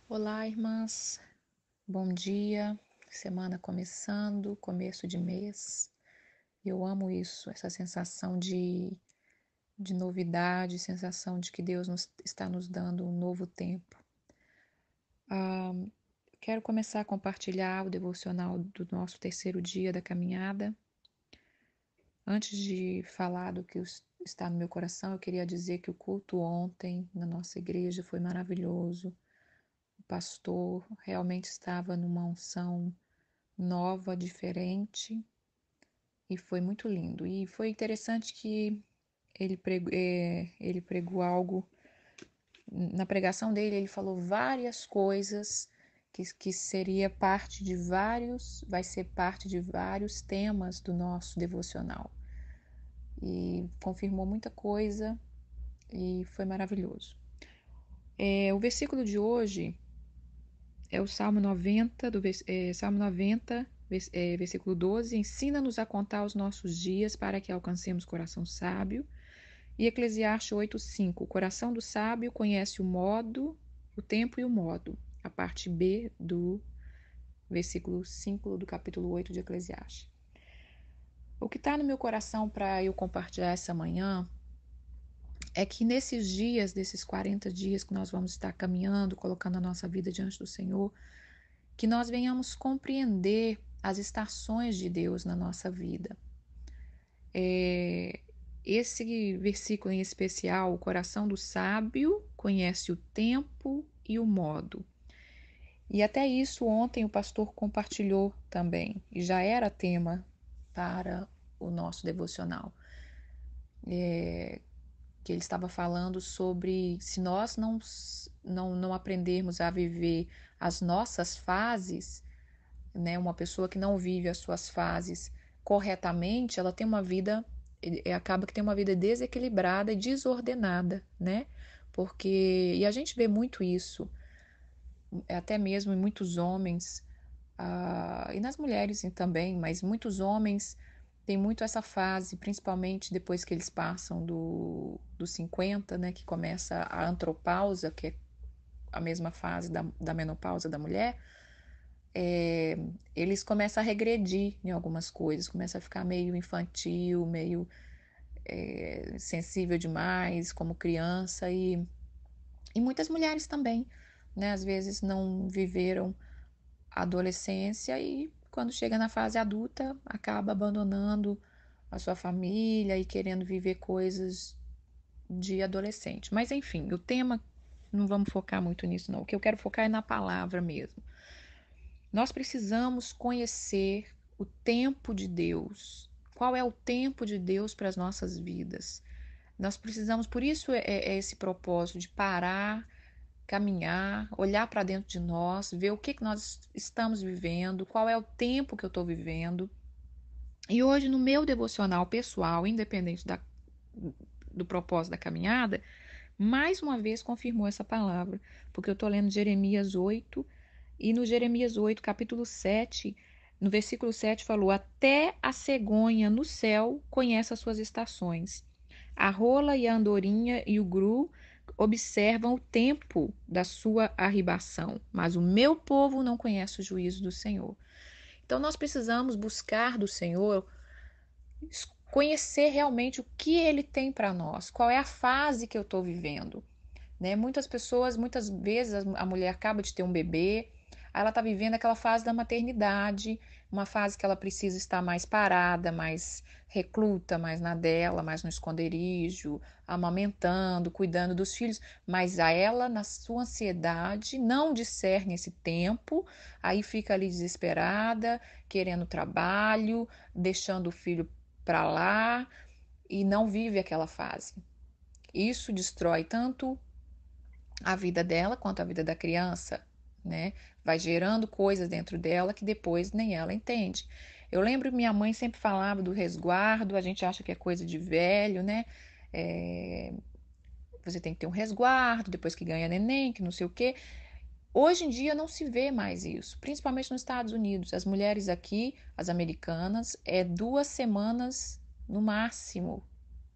Olá, irmãs. Bom dia. Semana começando, começo de mês. Eu amo isso, essa sensação de novidade, sensação de que Deus está nos dando um novo tempo. Quero começar a compartilhar o devocional do nosso terceiro dia da caminhada. Antes de falar do que está no meu coração, eu queria dizer que o culto ontem na nossa igreja foi maravilhoso. O pastor realmente estava numa unção nova, diferente, e foi muito lindo. E foi interessante que ele pregou algo, na pregação dele, ele falou várias coisas que seria parte de vai ser parte de vários temas do nosso devocional. E confirmou muita coisa e foi maravilhoso. O versículo de hoje é o Salmo 90, Salmo 90, versículo 12: ensina-nos a contar os nossos dias para que alcancemos coração sábio. E Eclesiastes 8:5: o coração do sábio conhece o tempo e o modo. A parte B do versículo 5 do capítulo 8 de Eclesiastes. O que está no meu coração para eu compartilhar essa manhã é que nesses dias, desses 40 dias que nós vamos estar caminhando, colocando a nossa vida diante do Senhor, que nós venhamos compreender as estações de Deus na nossa vida. Esse versículo em especial, o coração do sábio conhece o tempo e o modo. E até isso ontem o pastor compartilhou também, e já era tema para o nosso devocional. Que ele estava falando sobre se nós não aprendermos a viver as nossas fases, né? Uma pessoa que não vive as suas fases corretamente, ela tem uma vida, acaba que tem uma vida desequilibrada e desordenada, né? E a gente vê muito isso, até mesmo em muitos homens, e nas mulheres também, mas muitos homens têm muito essa fase, principalmente depois que eles passam dos 50, né? Que começa a antropausa, que é a mesma fase da menopausa da mulher. Eles começam a regredir em algumas coisas, começam a ficar meio infantil, meio sensível demais, como criança, e muitas mulheres também, né? Às vezes não viveram a adolescência e quando chega na fase adulta acaba abandonando a sua família e querendo viver coisas de adolescente. Mas enfim, o tema não vamos focar muito nisso, não. O que eu quero focar é na palavra mesmo. Nós precisamos conhecer o tempo de Deus. Qual é o tempo de Deus para as nossas vidas? Nós precisamos, por isso é esse propósito de parar, caminhar, olhar para dentro de nós, ver o que nós estamos vivendo, qual é o tempo que eu estou vivendo. E hoje, no meu devocional pessoal, independente do propósito da caminhada, mais uma vez confirmou essa palavra, porque eu estou lendo Jeremias 8, e no Jeremias 8, capítulo 7, no versículo 7 falou: até a cegonha no céu conhece as suas estações. A rola e a andorinha e o gru observam o tempo da sua arribação, mas o meu povo não conhece o juízo do Senhor. Então nós precisamos buscar do Senhor conhecer realmente o que ele tem para nós, qual é a fase que eu estou vivendo, né? Muitas pessoas, muitas vezes a mulher acaba de ter um bebê, aí ela está vivendo aquela fase da maternidade, uma fase que ela precisa estar mais parada, mais recluta, mais na dela, mais no esconderijo, amamentando, cuidando dos filhos, mas a ela, na sua ansiedade, não discerne esse tempo, aí fica ali desesperada, querendo trabalho, deixando o filho para lá e não vive aquela fase. Isso destrói tanto a vida dela quanto a vida da criança, né? Vai gerando coisas dentro dela que depois nem ela entende. Eu lembro que minha mãe sempre falava do resguardo, a gente acha que é coisa de velho, né? É, você tem que ter um resguardo depois que ganha neném, que não sei o quê. Hoje em dia não se vê mais isso, principalmente nos Estados Unidos. As mulheres aqui, as americanas, 2 semanas no máximo,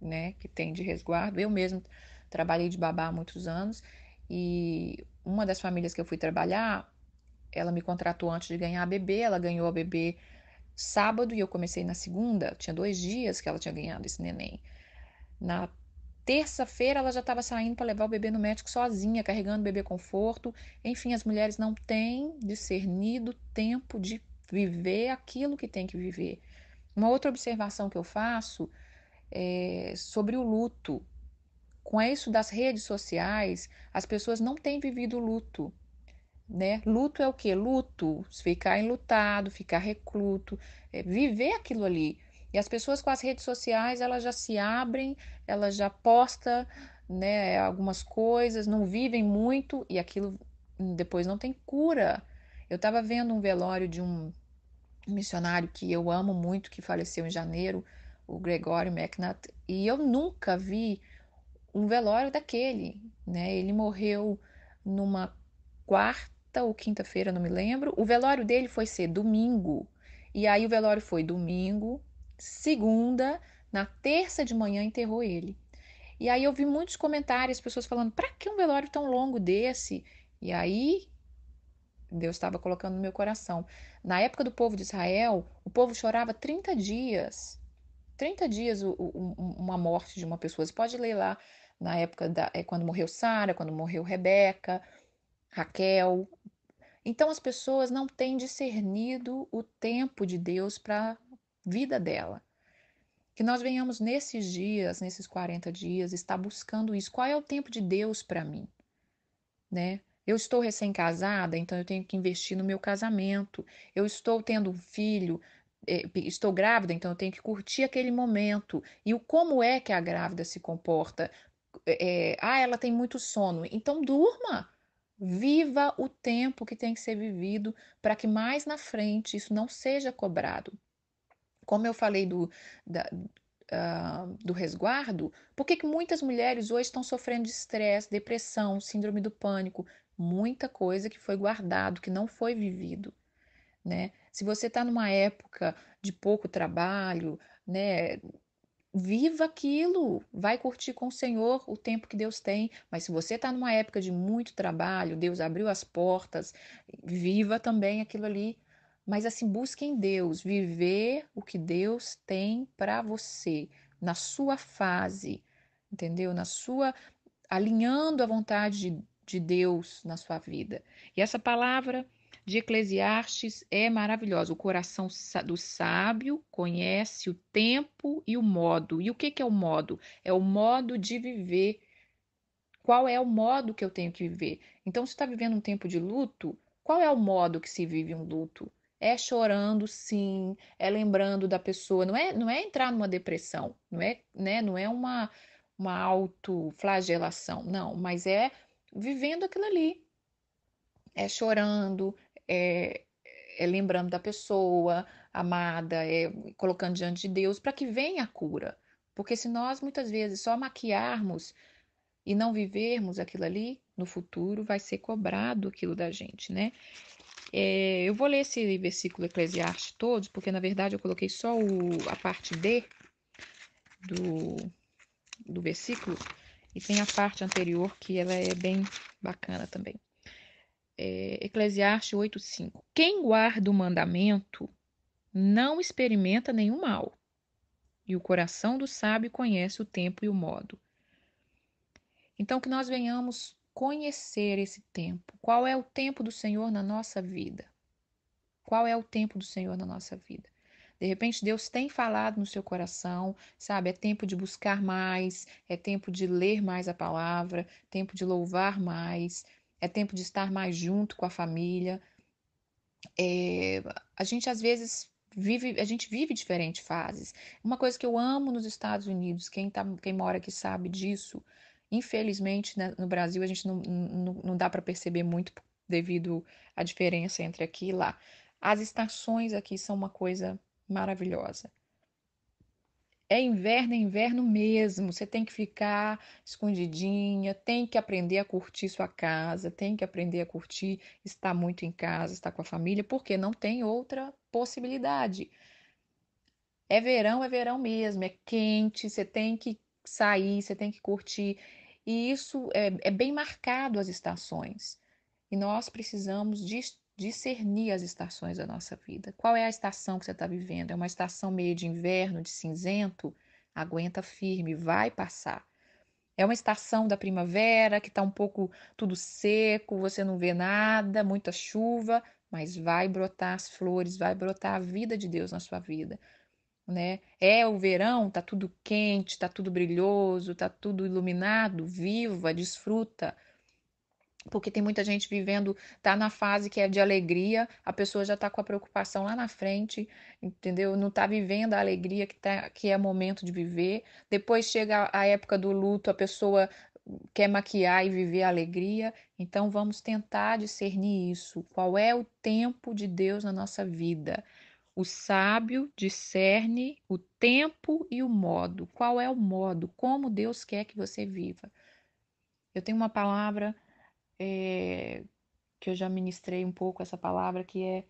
né, que tem de resguardo. Eu mesmo trabalhei de babá há muitos anos e uma das famílias que eu fui trabalhar, ela me contratou antes de ganhar a bebê, ela ganhou a bebê sábado e eu comecei na segunda, tinha 2 dias que ela tinha ganhado esse neném. Na terça-feira ela já estava saindo para levar o bebê no médico sozinha, carregando o bebê conforto. Enfim, as mulheres não têm discernido tempo de viver aquilo que tem que viver. Uma outra observação que eu faço é sobre o luto. Com isso das redes sociais, as pessoas não têm vivido o luto, né? Luto é o quê? Luto, ficar enlutado, ficar recluso, viver aquilo ali. E as pessoas com as redes sociais, elas já se abrem, elas já postam, né, algumas coisas, não vivem muito e aquilo depois não tem cura. Eu estava vendo um velório de um missionário que eu amo muito, que faleceu em janeiro, o Gregory McNutt, e eu nunca vi um velório daquele, né? Ele morreu numa quarta ou quinta-feira, não me lembro. O velório dele foi ser domingo. E aí o velório foi domingo, segunda, na terça de manhã enterrou ele. E aí eu vi muitos comentários, pessoas falando: "Para que um velório tão longo desse?" E aí Deus estava colocando no meu coração. Na época do povo de Israel, o povo chorava 30 dias. 30 dias uma morte de uma pessoa. Você pode ler lá na época quando morreu Sara, quando morreu Rebeca, Raquel. Então as pessoas não têm discernido o tempo de Deus para a vida dela. Que nós venhamos nesses dias, nesses 40 dias, estar buscando isso. Qual é o tempo de Deus para mim, né? Eu estou recém-casada, então eu tenho que investir no meu casamento. Eu estou tendo um filho, estou grávida, então eu tenho que curtir aquele momento. E o como é que a grávida se comporta? Ela tem muito sono, então durma. Viva o tempo que tem que ser vivido para que mais na frente isso não seja cobrado. Como eu falei do resguardo, por que que muitas mulheres hoje estão sofrendo de estresse, depressão, síndrome do pânico? Muita coisa que foi guardado, que não foi vivido, né? Se você está numa época de pouco trabalho, né? Viva aquilo, vai curtir com o Senhor o tempo que Deus tem. Mas se você está numa época de muito trabalho, Deus abriu as portas, viva também aquilo ali. Mas assim, busque em Deus, viver o que Deus tem para você, na sua fase, entendeu? Alinhando a vontade de Deus na sua vida. E essa palavra de Eclesiastes é maravilhosa. O coração do sábio conhece o tempo e o modo. E o que que é o modo? É o modo de viver. Qual é o modo que eu tenho que viver? Então, se está vivendo um tempo de luto, qual é o modo que se vive um luto? É chorando, sim, é lembrando da pessoa, não é entrar numa depressão, não é, né, não é uma autoflagelação, não, mas é vivendo aquilo ali, é chorando, é, é lembrando da pessoa amada, é colocando diante de Deus para que venha a cura. Porque se nós muitas vezes só maquiarmos e não vivermos aquilo ali, no futuro vai ser cobrado aquilo da gente, né? Eu vou ler esse versículo Eclesiastes todos, porque na verdade eu coloquei só a parte D do, do versículo e tem a parte anterior que ela é bem bacana também. Eclesiastes 8:5. Quem guarda o mandamento não experimenta nenhum mal, e o coração do sábio conhece o tempo e o modo. Então, que nós venhamos conhecer esse tempo. Qual é o tempo do Senhor na nossa vida? Qual é o tempo do Senhor na nossa vida? De repente, Deus tem falado no seu coração, sabe? É tempo de buscar mais, é tempo de ler mais a palavra, tempo de louvar mais, é tempo de estar mais junto com a família. É, a gente às vezes vive diferentes fases. Uma coisa que eu amo nos Estados Unidos, quem mora aqui sabe disso. Infelizmente, né, no Brasil a gente não dá para perceber muito devido à diferença entre aqui e lá. As estações aqui são uma coisa maravilhosa. É inverno mesmo. Você tem que ficar escondidinha, tem que aprender a curtir sua casa, tem que aprender a curtir estar muito em casa, estar com a família, porque não tem outra possibilidade. É verão mesmo, é quente, você tem que sair, você tem que curtir. E isso é bem marcado as estações. E nós precisamos discernir as estações da nossa vida. Qual é a estação que você está vivendo? É uma estação meio de inverno, de cinzento? Aguenta firme, vai passar. É uma estação da primavera que está um pouco tudo seco, você não vê nada, muita chuva, mas vai brotar as flores, vai brotar a vida de Deus na sua vida, né? É o verão, tá tudo quente, tá tudo brilhoso, tá tudo iluminado, viva, desfruta. Porque tem muita gente vivendo, tá na fase que é de alegria, a pessoa já tá com a preocupação lá na frente, entendeu? Não tá vivendo a alegria que é momento de viver. Depois chega a época do luto, a pessoa quer maquiar e viver a alegria. Então vamos tentar discernir isso. Qual é o tempo de Deus na nossa vida? O sábio discerne o tempo e o modo. Qual é o modo? Como Deus quer que você viva? Eu tenho uma palavra que eu já ministrei um pouco essa palavra, que é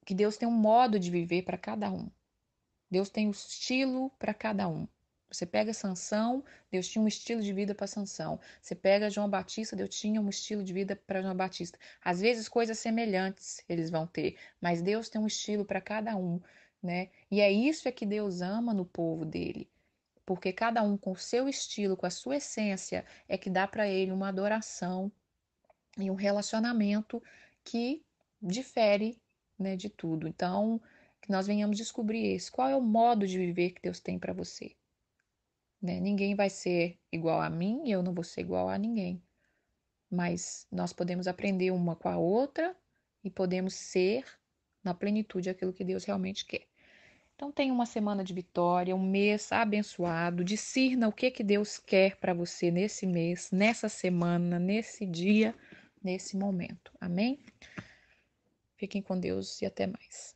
que Deus tem um modo de viver para cada um. Deus tem um estilo para cada um. Você pega Sansão, Deus tinha um estilo de vida para Sansão. Você pega João Batista, Deus tinha um estilo de vida para João Batista. Às vezes coisas semelhantes eles vão ter, mas Deus tem um estilo para cada um, né? E é isso que Deus ama no povo dele, porque cada um com o seu estilo, com a sua essência, é que dá para ele uma adoração e um relacionamento que difere, né, de tudo. Então, que nós venhamos descobrir esse. Qual é o modo de viver que Deus tem para você? Né? Ninguém vai ser igual a mim e eu não vou ser igual a ninguém. Mas nós podemos aprender uma com a outra e podemos ser na plenitude aquilo que Deus realmente quer. Então, tenha uma semana de vitória, um mês abençoado. Discirna o que Deus quer para você nesse mês, nessa semana, nesse dia, nesse momento. Amém? Fiquem com Deus e até mais.